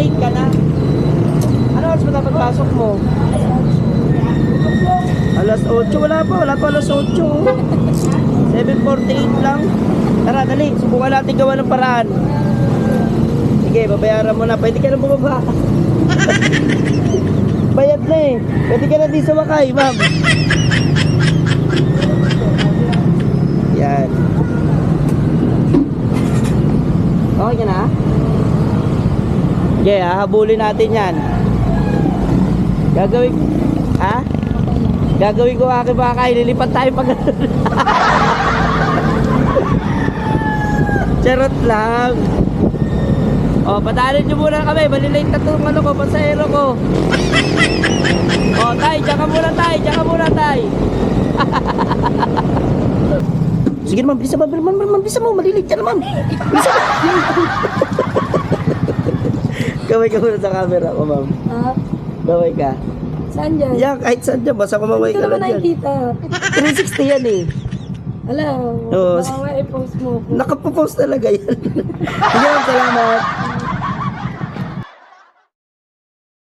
late ka na. Ano oras ba dapat pasok mo? Alas 8, wala pa alas 8. 7:48 lang. Tara, dali, subukan natin gawa ng paraan. Sige, babayaran mo na. Pwede ka na bumaba. Bayad na eh. Pwede ka na di sumakay, ma'am. Yan. Okay ka na? Okay, habulin natin yan. Gagawin ko aking baka, ililipat tayo pag charot lang. O, padalin nyo muna kami, malilate na itong ano ko, pasahero ko. O, tay, diyan ka muna, tay. Sige naman, bisa mo, malilate ka naman. Bisa mo. Gawin ka muna sa camera ko, ma'am. Gawin ka. Saan dyan? Yan, kahit saan dyan, basta kumaway ka lang dyan. Hindi ko naman nakikita. 360 yan eh. Alam, Oo. baka i-post mo. Nakapopost talaga yan. Sige, ma'am, salamat.